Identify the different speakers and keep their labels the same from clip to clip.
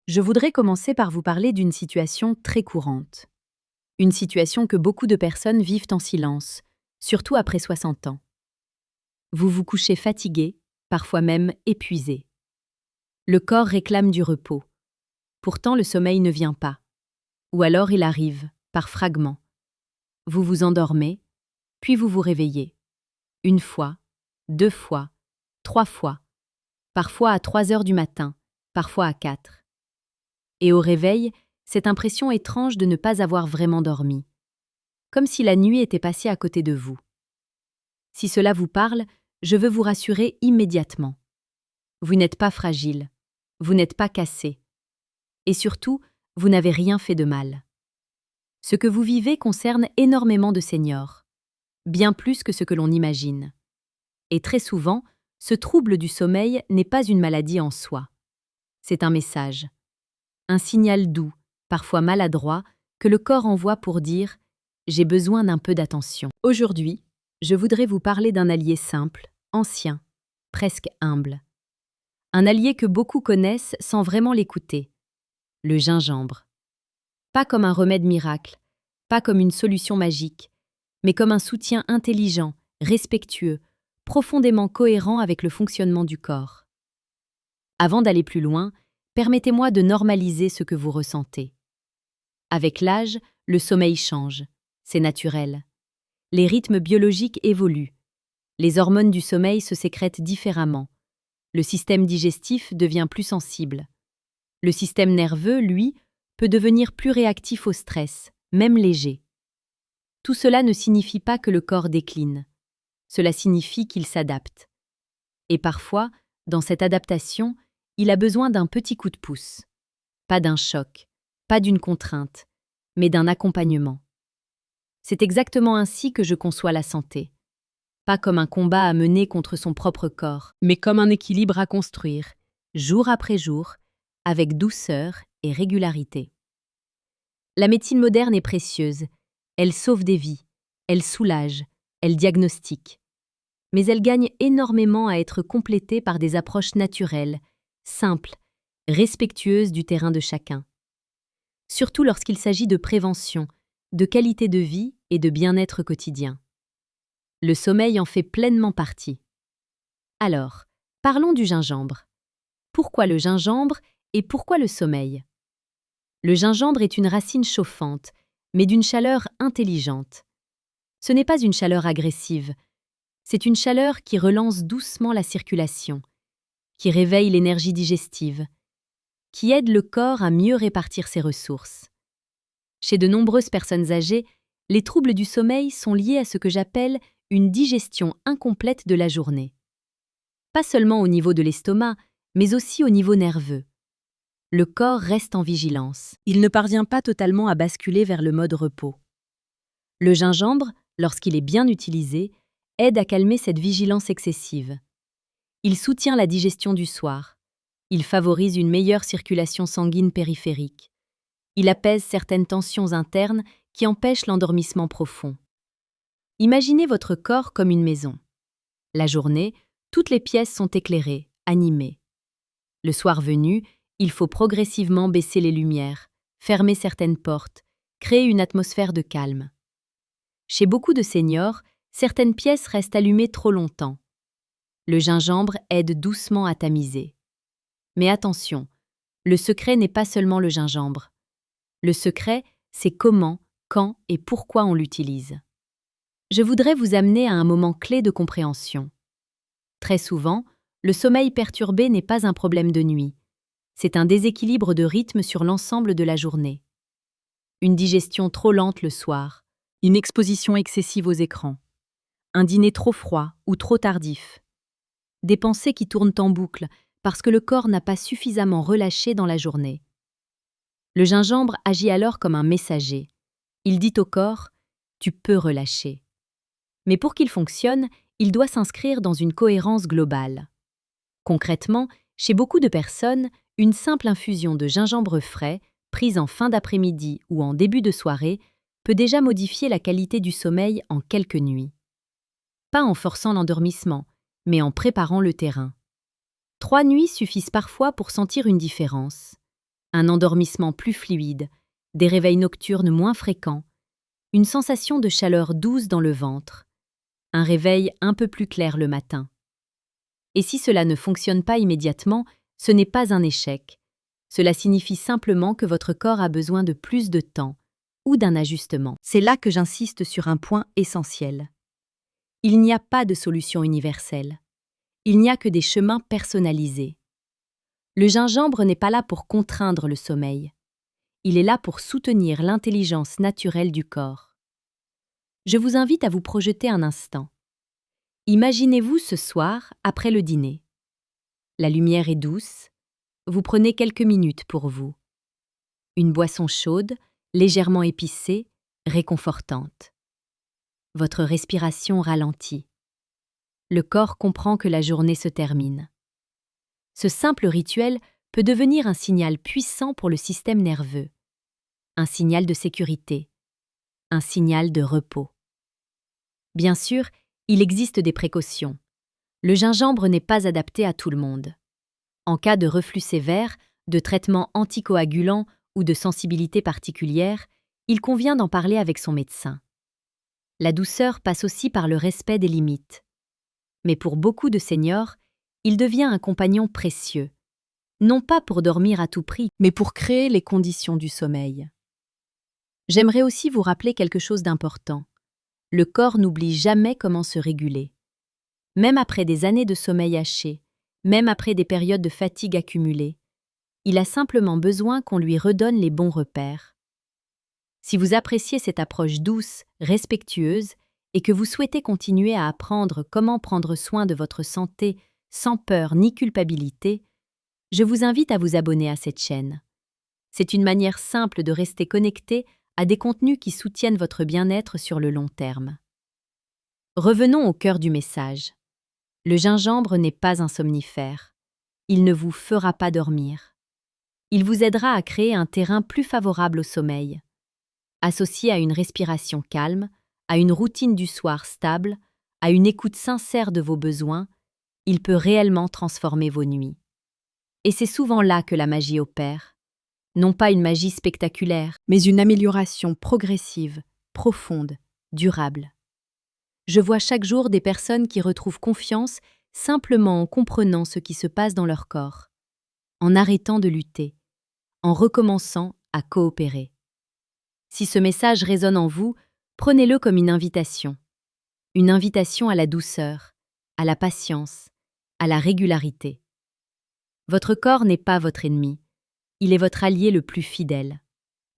Speaker 1: Je voudrais commencer par vous parler d'une situation très courante. Une situation que beaucoup de personnes vivent en silence, surtout après 60 ans. Vous vous couchez fatigué, parfois même épuisé. Le corps réclame du repos. Pourtant, le sommeil ne vient pas. Ou alors il arrive, par fragments. Vous vous endormez, puis vous vous réveillez. Une fois, 2 fois, 3 fois. Parfois à 3 heures du matin, parfois à 4. Et au réveil, cette impression étrange de ne pas avoir vraiment dormi. Comme si la nuit était passée à côté de vous. Si cela vous parle, je veux vous rassurer immédiatement. Vous n'êtes pas fragile. Vous n'êtes pas cassé. Et surtout, vous n'avez rien fait de mal. Ce que vous vivez concerne énormément de seniors. Bien plus que ce que l'on imagine. Et très souvent, ce trouble du sommeil n'est pas une maladie en soi. C'est un message. Un signal doux, parfois maladroit, que le corps envoie pour dire « j'ai besoin d'un peu d'attention ». Aujourd'hui, je voudrais vous parler d'un allié simple, ancien, presque humble. Un allié que beaucoup connaissent sans vraiment l'écouter. Le gingembre. Pas comme un remède miracle, pas comme une solution magique, mais comme un soutien intelligent, respectueux, profondément cohérent avec le fonctionnement du corps. Avant d'aller plus loin, permettez-moi de normaliser ce que vous ressentez. Avec l'âge, le sommeil change. C'est naturel. Les rythmes biologiques évoluent. Les hormones du sommeil se sécrètent différemment. Le système digestif devient plus sensible. Le système nerveux, lui, peut devenir plus réactif au stress, même léger. Tout cela ne signifie pas que le corps décline. Cela signifie qu'il s'adapte. Et parfois, dans cette adaptation, il a besoin d'un petit coup de pouce. Pas d'un choc, pas d'une contrainte, mais d'un accompagnement. C'est exactement ainsi que je conçois la santé. Pas comme un combat à mener contre son propre corps, mais comme un équilibre à construire, jour après jour, avec douceur et régularité. La médecine moderne est précieuse. Elle sauve des vies, elle soulage, elle diagnostique. Mais elle gagne énormément à être complétée par des approches naturelles, simples, respectueuses du terrain de chacun. Surtout lorsqu'il s'agit de prévention, de qualité de vie et de bien-être quotidien. Le sommeil en fait pleinement partie. Alors, parlons du gingembre. Pourquoi le gingembre et pourquoi le sommeil? Le gingembre est une racine chauffante, mais d'une chaleur intelligente. Ce n'est pas une chaleur agressive, c'est une chaleur qui relance doucement la circulation, qui réveille l'énergie digestive, qui aide le corps à mieux répartir ses ressources. Chez de nombreuses personnes âgées, les troubles du sommeil sont liés à ce que j'appelle une digestion incomplète de la journée. Pas seulement au niveau de l'estomac, mais aussi au niveau nerveux. Le corps reste en vigilance. Il ne parvient pas totalement à basculer vers le mode repos. Le gingembre, lorsqu'il est bien utilisé, aide à calmer cette vigilance excessive. Il soutient la digestion du soir. Il favorise une meilleure circulation sanguine périphérique. Il apaise certaines tensions internes qui empêchent l'endormissement profond. Imaginez votre corps comme une maison. La journée, toutes les pièces sont éclairées, animées. Le soir venu, il faut progressivement baisser les lumières, fermer certaines portes, créer une atmosphère de calme. Chez beaucoup de seniors, certaines pièces restent allumées trop longtemps. Le gingembre aide doucement à tamiser. Mais attention, le secret n'est pas seulement le gingembre. Le secret, c'est comment, quand et pourquoi on l'utilise. Je voudrais vous amener à un moment clé de compréhension. Très souvent, le sommeil perturbé n'est pas un problème de nuit. C'est un déséquilibre de rythme sur l'ensemble de la journée. Une digestion trop lente le soir, une exposition excessive aux écrans, un dîner trop froid ou trop tardif, des pensées qui tournent en boucle parce que le corps n'a pas suffisamment relâché dans la journée. Le gingembre agit alors comme un messager. Il dit au corps « tu peux relâcher ». Mais pour qu'il fonctionne, il doit s'inscrire dans une cohérence globale. Concrètement, chez beaucoup de personnes, une simple infusion de gingembre frais, prise en fin d'après-midi ou en début de soirée, peut déjà modifier la qualité du sommeil en quelques nuits. Pas en forçant l'endormissement, mais en préparant le terrain. 3 nuits suffisent parfois pour sentir une différence. un endormissement plus fluide, des réveils nocturnes moins fréquents, une sensation de chaleur douce dans le ventre, un réveil un peu plus clair le matin. Et si cela ne fonctionne pas immédiatement, ce n'est pas un échec. Cela signifie simplement que votre corps a besoin de plus de temps ou d'un ajustement. C'est là que j'insiste sur un point essentiel. Il n'y a pas de solution universelle. Il n'y a que des chemins personnalisés. Le gingembre n'est pas là pour contraindre le sommeil. Il est là pour soutenir l'intelligence naturelle du corps. Je vous invite à vous projeter un instant. Imaginez-vous ce soir après le dîner. La lumière est douce, vous prenez quelques minutes pour vous. Une boisson chaude, légèrement épicée, réconfortante. Votre respiration ralentit. Le corps comprend que la journée se termine. Ce simple rituel peut devenir un signal puissant pour le système nerveux, un signal de sécurité, un signal de repos. Bien sûr, il existe des précautions. Le gingembre n'est pas adapté à tout le monde. En cas de reflux sévère, de traitement anticoagulant ou de sensibilité particulière, il convient d'en parler avec son médecin. La douceur passe aussi par le respect des limites. Mais pour beaucoup de seniors, il devient un compagnon précieux, non pas pour dormir à tout prix, mais pour créer les conditions du sommeil. J'aimerais aussi vous rappeler quelque chose d'important. Le corps n'oublie jamais comment se réguler. Même après des années de sommeil haché, même après des périodes de fatigue accumulées, il a simplement besoin qu'on lui redonne les bons repères. Si vous appréciez cette approche douce, respectueuse, et que vous souhaitez continuer à apprendre comment prendre soin de votre santé sans peur ni culpabilité, je vous invite à vous abonner à cette chaîne. C'est une manière simple de rester connecté à des contenus qui soutiennent votre bien-être sur le long terme. Revenons au cœur du message. Le gingembre n'est pas un somnifère. Il ne vous fera pas dormir. Il vous aidera à créer un terrain plus favorable au sommeil. Associé à une respiration calme, à une routine du soir stable, à une écoute sincère de vos besoins, il peut réellement transformer vos nuits. Et c'est souvent là que la magie opère. Non pas une magie spectaculaire, mais une amélioration progressive, profonde, durable. Je vois chaque jour des personnes qui retrouvent confiance simplement en comprenant ce qui se passe dans leur corps, en arrêtant de lutter, en recommençant à coopérer. Si ce message résonne en vous, prenez-le comme une invitation à la douceur, à la patience, à la régularité. Votre corps n'est pas votre ennemi, il est votre allié le plus fidèle.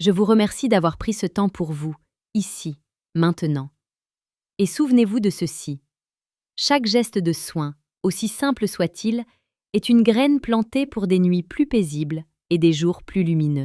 Speaker 1: Je vous remercie d'avoir pris ce temps pour vous, ici, maintenant. Et souvenez-vous de ceci. Chaque geste de soin, aussi simple soit-il, est une graine plantée pour des nuits plus paisibles et des jours plus lumineux.